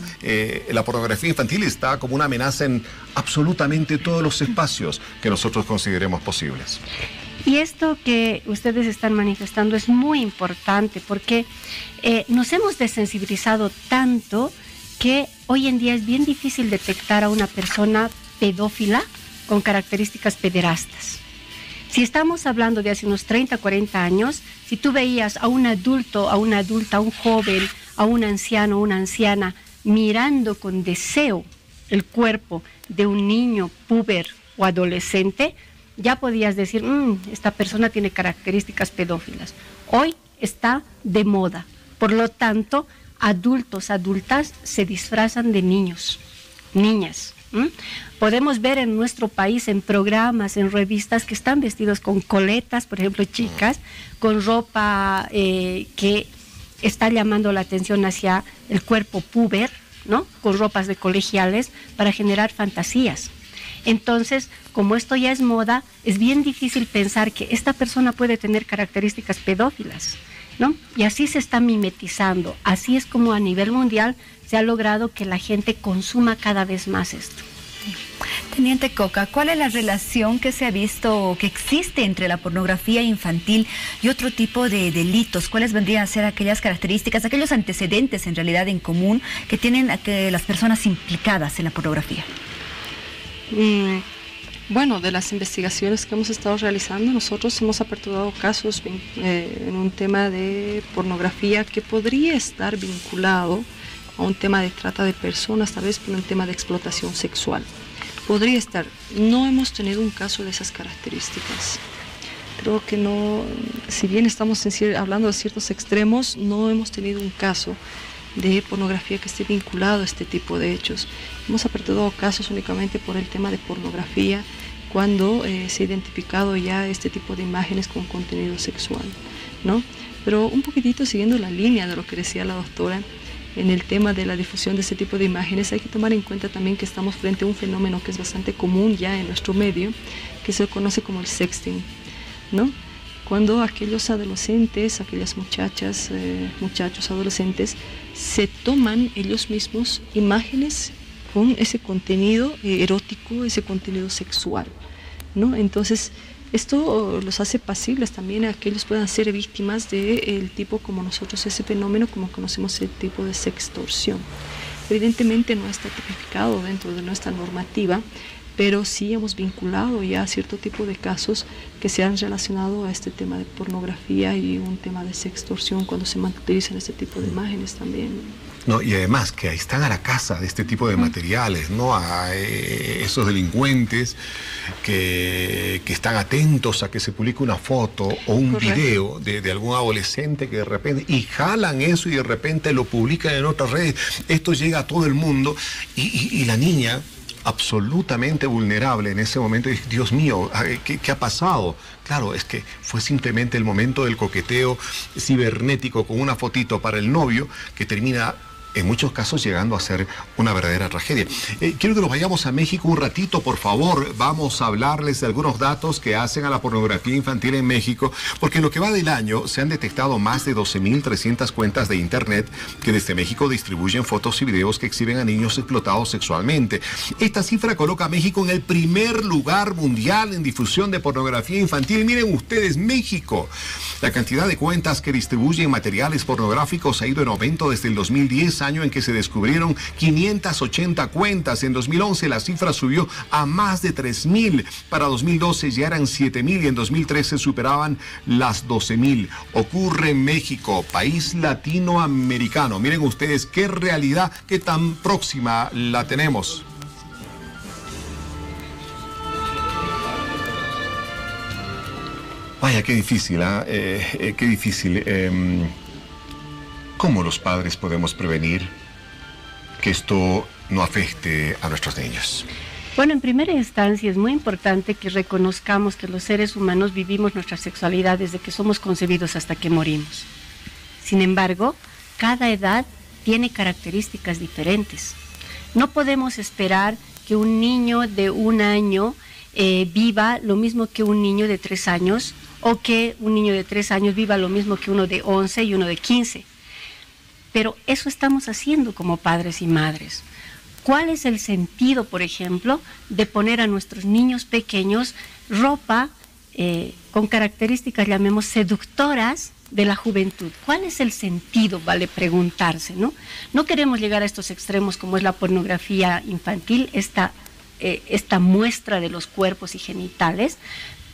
La pornografía infantil está como una amenaza en absolutamente todos los espacios que nosotros consideremos posibles.
Y esto que ustedes están manifestando es muy importante porque nos hemos desensibilizado tanto que hoy en día es bien difícil detectar a una persona pedófila con características pederastas. Si estamos hablando de hace unos 30, 40 años, si tú veías a un adulto, a una adulta, a un joven, a un anciano, una anciana, mirando con deseo el cuerpo de un niño, puber o adolescente, ya podías decir, esta persona tiene características pedófilas. Hoy está de moda. Por lo tanto, adultos, adultas se disfrazan de niños, niñas. Podemos ver en nuestro país, en programas, en revistas, que están vestidos con coletas, por ejemplo, chicas, con ropa que está llamando la atención hacia el cuerpo puber, ¿no? Con ropas de colegiales para generar fantasías. Entonces, como esto ya es moda, es bien difícil pensar que esta persona puede tener características pedófilas, ¿no? Y así se está mimetizando. Así es como a nivel mundial se ha logrado que la gente consuma cada vez más esto.
Teniente Coca, ¿cuál es la relación que se ha visto que existe entre la pornografía infantil y otro tipo de delitos? ¿Cuáles vendrían a ser aquellas características, aquellos antecedentes en realidad en común que tienen las personas implicadas en la pornografía?
Bueno, de las investigaciones que hemos estado realizando, nosotros hemos aperturado casos en un tema de pornografía que podría estar vinculado a un tema de trata de personas, tal vez por un tema de explotación sexual. Podría estar. No hemos tenido un caso de esas características. Creo que no, si bien estamos hablando de ciertos extremos, no hemos tenido un caso de pornografía que esté vinculado a este tipo de hechos. Hemos aperturado casos únicamente por el tema de pornografía cuando se ha identificado ya este tipo de imágenes con contenido sexual, ¿no? Pero un poquitito siguiendo la línea de lo que decía la doctora, en el tema de la difusión de este tipo de imágenes hay que tomar en cuenta también que estamos frente a un fenómeno que es bastante común ya en nuestro medio, que se conoce como el sexting, ¿no? Cuando aquellos adolescentes, aquellas muchachas, muchachos adolescentes, se toman ellos mismos imágenes con ese contenido erótico, ese contenido sexual, ¿no? Entonces, esto los hace pasibles también a que ellos puedan ser víctimas del tipo como nosotros, ese fenómeno como conocemos el tipo de sextorsión. Evidentemente no está tipificado dentro de nuestra normativa, pero sí hemos vinculado ya cierto tipo de casos que se han relacionado a este tema de pornografía y un tema de sextorsión cuando se utilizan este tipo de imágenes también.
No, y además que ahí están a la casa de este tipo de materiales, ¿no? A esos delincuentes que están atentos a que se publique una foto o un video de algún adolescente que de repente, y jalan eso y de repente lo publican en otras redes. Esto llega a todo el mundo y la niña, absolutamente vulnerable en ese momento, y Dios mío, ¿qué ha pasado? Claro, es que fue simplemente el momento del coqueteo cibernético con una fotito para el novio que termina en muchos casos llegando a ser una verdadera tragedia. Quiero que nos vayamos a México un ratito, por favor. Vamos a hablarles de algunos datos que hacen a la pornografía infantil en México, porque en lo que va del año se han detectado más de 12.300 cuentas de internet que desde México distribuyen fotos y videos que exhiben a niños explotados sexualmente. Esta cifra coloca a México en el primer lugar mundial en difusión de pornografía infantil. Miren ustedes, México. La cantidad de cuentas que distribuyen materiales pornográficos ha ido en aumento desde el 2010, año en que se descubrieron 580 cuentas. En 2011 la cifra subió a más de 3.000. Para 2012 ya eran 7.000 y en 2013 superaban las 12.000. Ocurre en México, país latinoamericano. Miren ustedes qué realidad, qué tan próxima la tenemos. Vaya, qué difícil, qué difícil. ¿Cómo los padres podemos prevenir que esto no afecte a nuestros niños?
Bueno, en primera instancia es muy importante que reconozcamos que los seres humanos vivimos nuestra sexualidad desde que somos concebidos hasta que morimos. Sin embargo, cada edad tiene características diferentes. No podemos esperar que un niño de 1 año viva lo mismo que un niño de 3 años, o que un niño de 3 años viva lo mismo que uno de 11 y uno de 15. Pero eso estamos haciendo como padres y madres. ¿Cuál es el sentido, por ejemplo, de poner a nuestros niños pequeños ropa con características, llamemos, seductoras de la juventud? ¿Cuál es el sentido? Vale preguntarse, ¿no? No queremos llegar a estos extremos como es la pornografía infantil, esta muestra de los cuerpos y genitales,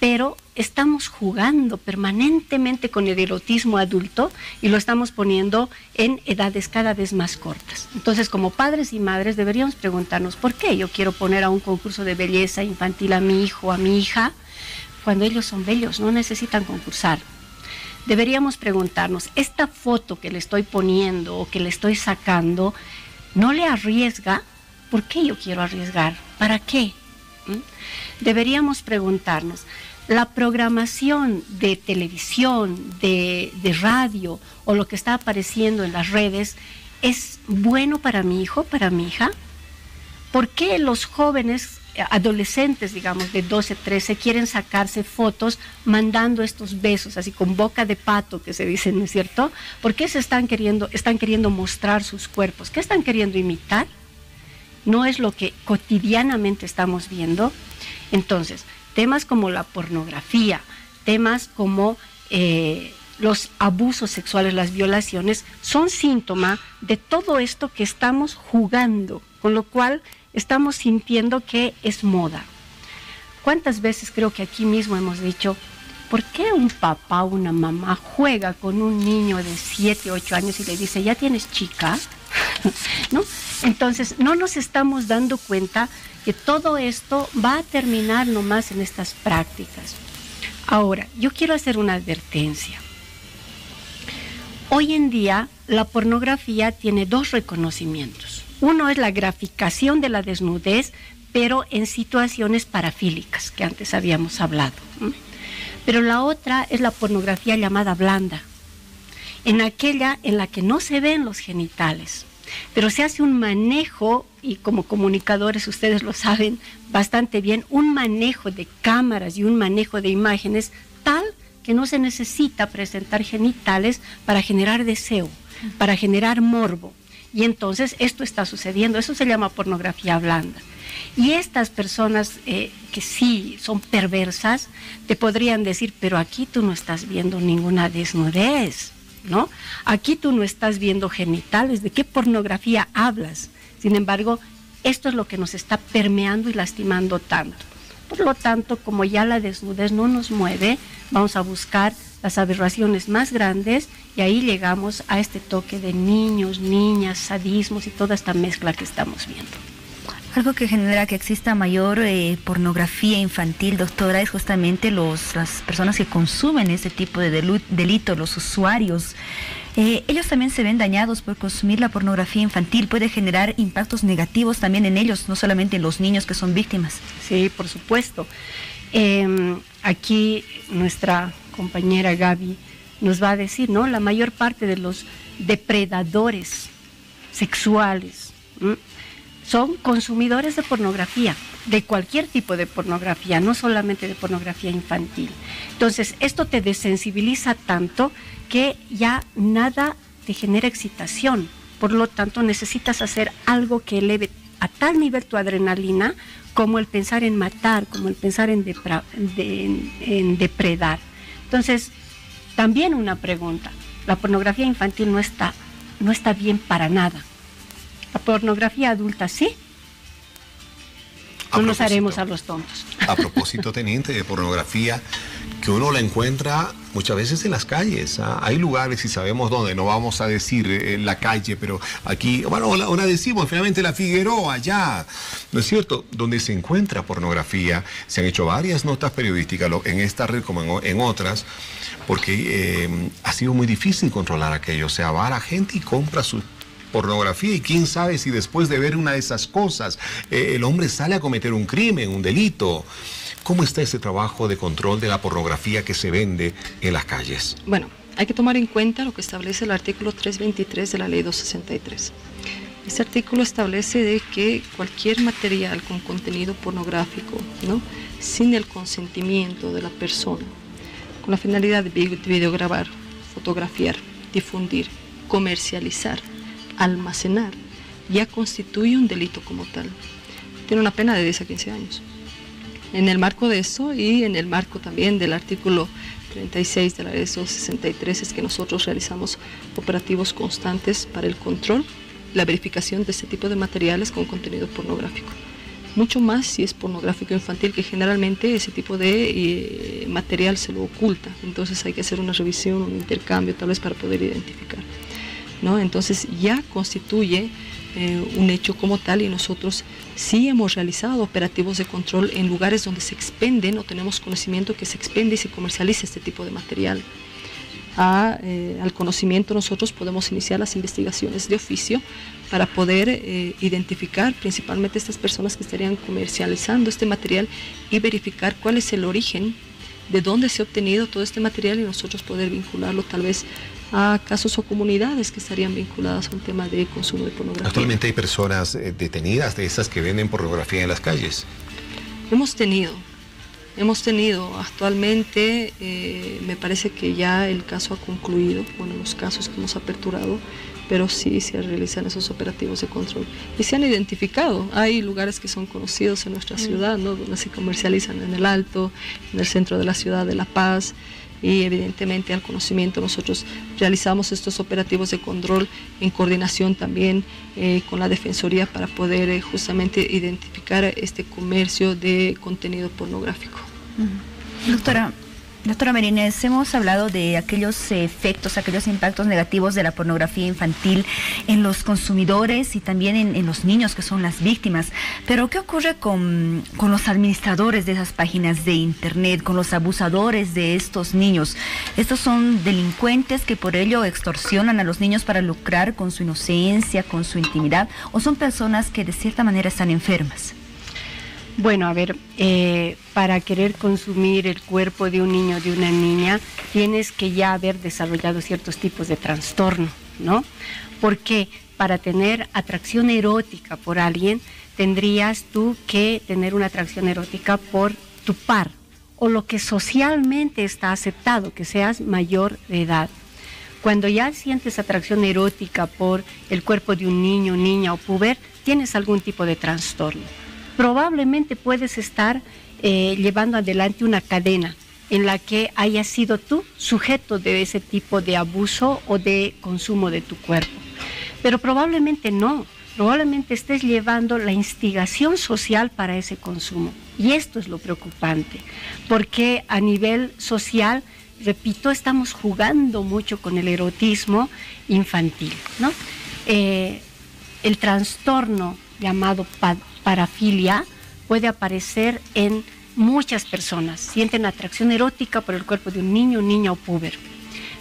pero estamos jugando permanentemente con el erotismo adulto y lo estamos poniendo en edades cada vez más cortas. Entonces, como padres y madres deberíamos preguntarnos, ¿por qué yo quiero poner a un concurso de belleza infantil a mi hijo o a mi hija cuando ellos son bellos, no necesitan concursar? Deberíamos preguntarnos, ¿esta foto que le estoy poniendo o que le estoy sacando no le arriesga? ¿Por qué yo quiero arriesgar? ¿Para qué? Deberíamos preguntarnos, ¿la programación de televisión, de radio o lo que está apareciendo en las redes es bueno para mi hijo, para mi hija? ¿Por qué los jóvenes, adolescentes, digamos, de 12, 13, quieren sacarse fotos mandando estos besos, así con boca de pato, que se dice, ¿no es cierto? ¿Por qué están queriendo mostrar sus cuerpos? ¿Qué están queriendo imitar? ¿No es lo que cotidianamente estamos viendo? Entonces, temas como la pornografía, temas como los abusos sexuales, las violaciones, son síntoma de todo esto que estamos jugando, con lo cual estamos sintiendo que es moda. ¿Cuántas veces creo que aquí mismo hemos dicho, ¿por qué un papá o una mamá juega con un niño de 7, 8 años y le dice, ¿ya tienes chica? ¿No? Entonces, no nos estamos dando cuenta que todo esto va a terminar nomás en estas prácticas. Ahora, yo quiero hacer una advertencia. Hoy en día, la pornografía tiene 2 reconocimientos. Uno es la graficación de la desnudez, pero en situaciones parafílicas, que antes habíamos hablado. Pero la otra es la pornografía llamada blanda, en aquella en la que no se ven los genitales, pero se hace un manejo, y como comunicadores ustedes lo saben bastante bien, un manejo de cámaras y un manejo de imágenes tal que no se necesita presentar genitales para generar deseo, para generar morbo. Y entonces esto está sucediendo, eso se llama pornografía blanda. Y estas personas que sí son perversas, te podrían decir, pero aquí tú no estás viendo ninguna desnudez, ¿no? Aquí tú no estás viendo genitales, ¿de qué pornografía hablas? Sin embargo, esto es lo que nos está permeando y lastimando tanto. Por lo tanto, como ya la desnudez no nos mueve, vamos a buscar las aberraciones más grandes y ahí llegamos a este toque de niños, niñas, sadismos y toda esta mezcla que estamos viendo.
Algo que genera que exista mayor pornografía infantil, doctora, es justamente las personas que consumen ese tipo de delito, los usuarios. Ellos también se ven dañados por consumir la pornografía infantil. Puede generar impactos negativos también en ellos, no solamente en los niños que son víctimas.
Sí, por supuesto. Aquí nuestra compañera Gaby nos va a decir, ¿no? La mayor parte de los depredadores sexuales son consumidores de pornografía, de cualquier tipo de pornografía, no solamente de pornografía infantil. Entonces, esto te desensibiliza tanto que ya nada te genera excitación. Por lo tanto, necesitas hacer algo que eleve a tal nivel tu adrenalina como el pensar en matar, como el pensar en depredar. Entonces, también una pregunta. La pornografía infantil no está bien para nada. ¿La pornografía adulta sí? No nos haremos a los tontos.
A propósito, teniente, de pornografía, que uno la encuentra muchas veces en las calles. Hay lugares, y sabemos dónde, no vamos a decir la calle, pero aquí, bueno, la decimos, finalmente la Figueroa, allá, ¿no es cierto?, donde se encuentra pornografía. Se han hecho varias notas periodísticas en esta red como en otras, porque ha sido muy difícil controlar aquello. O sea, va la gente y compra su pornografía, y quién sabe si después de ver una de esas cosas el hombre sale a cometer un crimen, un delito. ¿Cómo está ese trabajo de control de la pornografía que se vende en las calles?
Bueno, hay que tomar en cuenta lo que establece el artículo 323 de la Ley 263. Este artículo establece de que cualquier material con contenido pornográfico, ¿no?, sin el consentimiento de la persona, con la finalidad de videograbar, fotografiar, difundir, comercializar, almacenar, ya constituye un delito como tal. Tiene una pena de 10 a 15 años. En el marco de eso, y en el marco también del artículo 36 de la Ley 263, es que nosotros realizamos operativos constantes para el control, la verificación de este tipo de materiales con contenido pornográfico. Mucho más si es pornográfico infantil, que generalmente ese tipo de material se lo oculta. Entonces hay que hacer una revisión, un intercambio tal vez para poder identificar, ¿no? Entonces ya constituye un hecho como tal, y nosotros sí hemos realizado operativos de control en lugares donde se expenden o tenemos conocimiento que se expende y se comercializa este tipo de material. Al conocimiento nosotros podemos iniciar las investigaciones de oficio para poder identificar principalmente estas personas que estarían comercializando este material y verificar cuál es el origen, de dónde se ha obtenido todo este material, y nosotros poder vincularlo tal vez a casos o comunidades que estarían vinculadas a un tema de consumo de pornografía.
Actualmente hay personas detenidas de esas que venden pornografía en las calles.
Hemos tenido actualmente, me parece que ya el caso ha concluido, bueno, los casos que hemos aperturado, pero sí se realizan esos operativos de control y se han identificado. Hay lugares que son conocidos en nuestra ciudad, ¿no?, donde se comercializan en el Alto, en el centro de la ciudad de La Paz, y evidentemente al conocimiento nosotros realizamos estos operativos de control en coordinación también con la Defensoría para poder justamente identificar este comercio de contenido pornográfico.
Doctora Merines, hemos hablado de aquellos efectos, aquellos impactos negativos de la pornografía infantil en los consumidores y también en los niños que son las víctimas. Pero ¿qué ocurre con los administradores de esas páginas de internet, con los abusadores de estos niños? ¿Estos son delincuentes que por ello extorsionan a los niños para lucrar con su inocencia, con su intimidad, o son personas que de cierta manera están enfermas?
Bueno, a ver, para querer consumir el cuerpo de un niño o de una niña, tienes que ya haber desarrollado ciertos tipos de trastorno, ¿no? Porque para tener atracción erótica por alguien, tendrías tú que tener una atracción erótica por tu par, o lo que socialmente está aceptado, que seas mayor de edad. Cuando ya sientes atracción erótica por el cuerpo de un niño, niña o puber, tienes algún tipo de trastorno. Probablemente puedes estar llevando adelante una cadena en la que hayas sido tú sujeto de ese tipo de abuso o de consumo de tu cuerpo. Pero probablemente no, probablemente estés llevando la instigación social para ese consumo. Y esto es lo preocupante, porque a nivel social, repito, estamos jugando mucho con el erotismo infantil, ¿no? El trastorno llamado parafilia puede aparecer en muchas personas. Sienten atracción erótica por el cuerpo de un niño, niña o puber.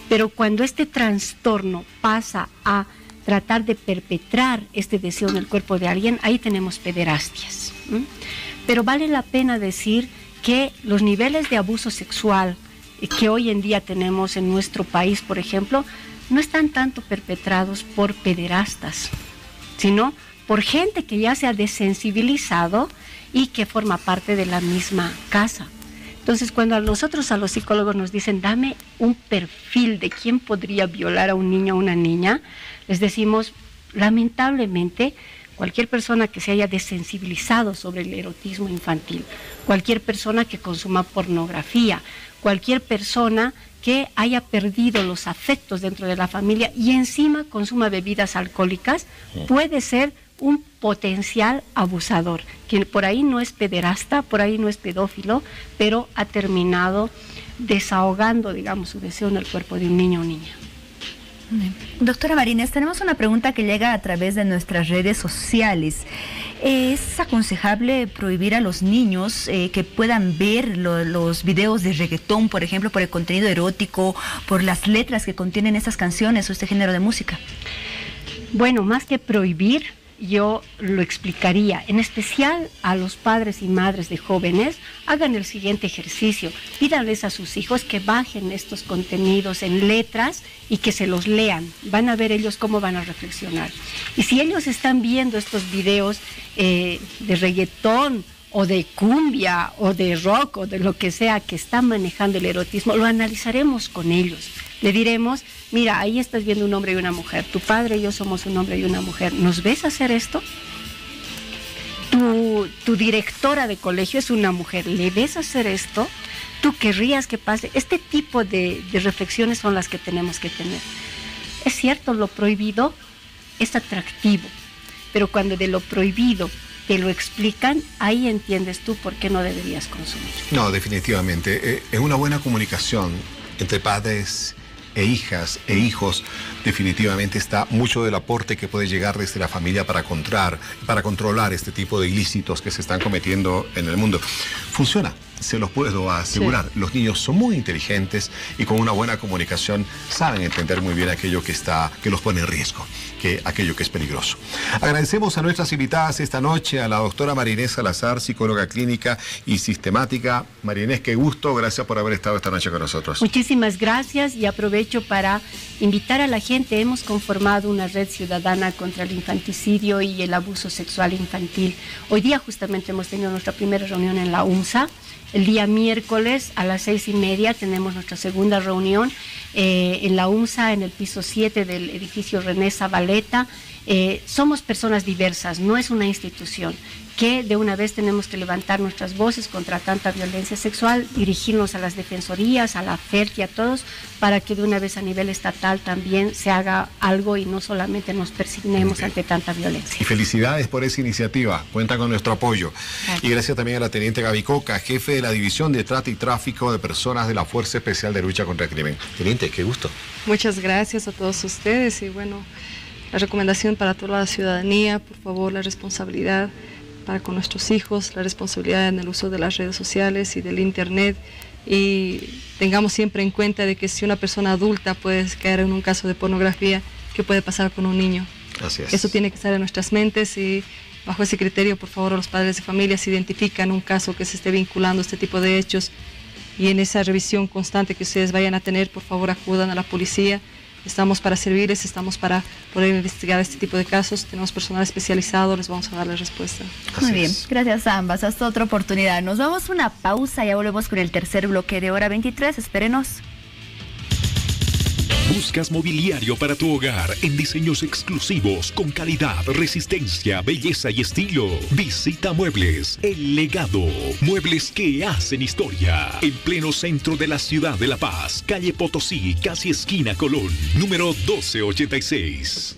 Pero cuando este trastorno pasa a tratar de perpetrar este deseo en el cuerpo de alguien, ahí tenemos pederastias. Pero vale la pena decir que los niveles de abuso sexual que hoy en día tenemos en nuestro país, por ejemplo, no están tanto perpetrados por pederastas, sino por gente que ya se ha desensibilizado y que forma parte de la misma casa. Entonces, cuando a nosotros, a los psicólogos, nos dicen, dame un perfil de quién podría violar a un niño o una niña, les decimos, lamentablemente, cualquier persona que se haya desensibilizado sobre el erotismo infantil, cualquier persona que consuma pornografía, cualquier persona que haya perdido los afectos dentro de la familia y encima consuma bebidas alcohólicas, puede ser un potencial abusador, quien por ahí no es pederasta, por ahí no es pedófilo, pero ha terminado desahogando, digamos, su deseo en el cuerpo de un niño o niña.
Doctora Marínez, tenemos una pregunta que llega a través de nuestras redes sociales. ¿Es aconsejable prohibir a los niños que puedan ver los videos de reggaetón, por ejemplo, por el contenido erótico, por las letras que contienen estas canciones o este género de música?
Bueno, más que prohibir, yo lo explicaría, en especial a los padres y madres de jóvenes, hagan el siguiente ejercicio, pídanles a sus hijos que bajen estos contenidos en letras y que se los lean, van a ver ellos cómo van a reflexionar. Y si ellos están viendo estos videos de reggaetón o de cumbia o de rock o de lo que sea que está manejando el erotismo, lo analizaremos con ellos. Le diremos, mira, ahí estás viendo un hombre y una mujer, tu padre y yo somos un hombre y una mujer, ¿nos ves hacer esto? Tu directora de colegio es una mujer, ¿le ves hacer esto? ¿Tú querrías que pase? Este tipo de reflexiones son las que tenemos que tener. Es cierto, lo prohibido es atractivo, pero cuando de lo prohibido te lo explican, ahí entiendes tú por qué no deberías consumir.
No, definitivamente. Es una buena comunicación entre padres e hijas e hijos. Definitivamente está mucho del aporte que puede llegar desde la familia para controlar este tipo de ilícitos que se están cometiendo en el mundo. Funciona, se los puedo asegurar. Sí. Los niños son muy inteligentes y con una buena comunicación saben entender muy bien aquello que los pone en riesgo, aquello que es peligroso. Agradecemos a nuestras invitadas esta noche, a la doctora Marinés Salazar, psicóloga clínica y sistemática. Marinés, qué gusto, gracias por haber estado esta noche con nosotros.
Muchísimas gracias y aprovecho para invitar a la gente. Hemos conformado una red ciudadana contra el infanticidio y el abuso sexual infantil. Hoy día justamente hemos tenido nuestra primera reunión en la UMSA. El día miércoles a las 6:30 tenemos nuestra segunda reunión en la UMSA, en el piso 7 del edificio René Zabaleta. Somos personas diversas, no es una institución, que de una vez tenemos que levantar nuestras voces contra tanta violencia sexual, dirigirnos a las defensorías, a la FERT y a todos, para que de una vez a nivel estatal también se haga algo y no solamente nos persignemos ante tanta violencia.
Y felicidades por esa iniciativa, cuenta con nuestro apoyo. Gracias. Y gracias también a la teniente Gaby Coca, jefe de la División de Trata y Tráfico de Personas de la Fuerza Especial de Lucha contra el Crimen. Teniente, qué gusto.
Muchas gracias a todos ustedes y bueno, la recomendación para toda la ciudadanía, por favor, la responsabilidad para con nuestros hijos, la responsabilidad en el uso de las redes sociales y del internet, y tengamos siempre en cuenta de que si una persona adulta puede caer en un caso de pornografía, ¿qué puede pasar con un niño?
Así es.
Eso tiene que estar en nuestras mentes y bajo ese criterio, por favor, los padres de familia, si identifican un caso que se esté vinculando a este tipo de hechos y en esa revisión constante que ustedes vayan a tener, por favor acudan a la policía. Estamos para servirles, estamos para poder investigar este tipo de casos. Tenemos personal especializado, les vamos a dar la respuesta.
Muy bien, gracias a ambas. Hasta otra oportunidad. Nos vamos a una pausa, ya volvemos con el tercer bloque de Hora 23. Espérenos.
¿Buscas mobiliario para tu hogar en diseños exclusivos con calidad, resistencia, belleza y estilo? Visita Muebles El Legado. Muebles que hacen historia. En pleno centro de la ciudad de La Paz, calle Potosí, casi esquina Colón, número 1286.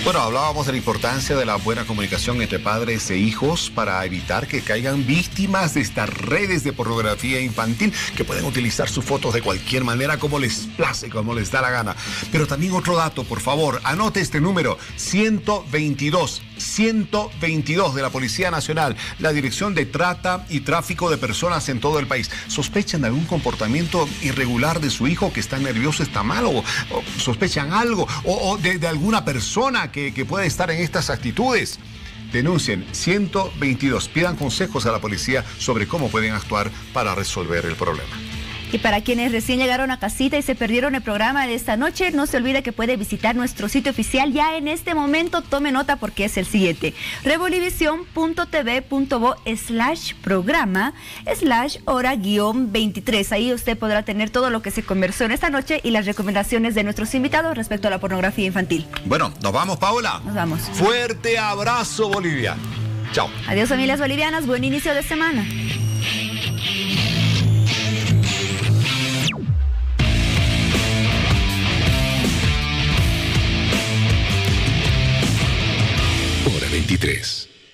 Bueno, hablábamos de la importancia de la buena comunicación entre padres e hijos para evitar que caigan víctimas de estas redes de pornografía infantil que pueden utilizar sus fotos de cualquier manera como les place, como les da la gana. Pero también otro dato, por favor, anote este número, 122 de la Policía Nacional, la Dirección de Trata y Tráfico de Personas en todo el país. ¿Sospechan de algún comportamiento irregular de su hijo, que está nervioso, está mal, o sospechan algo, o de alguna persona que puede estar en estas actitudes? Denuncien 122, pidan consejos a la policía sobre cómo pueden actuar para resolver el problema.
Y para quienes recién llegaron a casita y se perdieron el programa de esta noche, no se olvide que puede visitar nuestro sitio oficial ya en este momento. Tome nota porque es el siguiente: revoluvision.tv.bo/programa/hora-23. Ahí usted podrá tener todo lo que se conversó en esta noche y las recomendaciones de nuestros invitados respecto a la pornografía infantil.
Bueno, nos vamos, Paola.
Nos vamos.
Fuerte abrazo, Bolivia. Chao.
Adiós, familias bolivianas. Buen inicio de semana.
2023.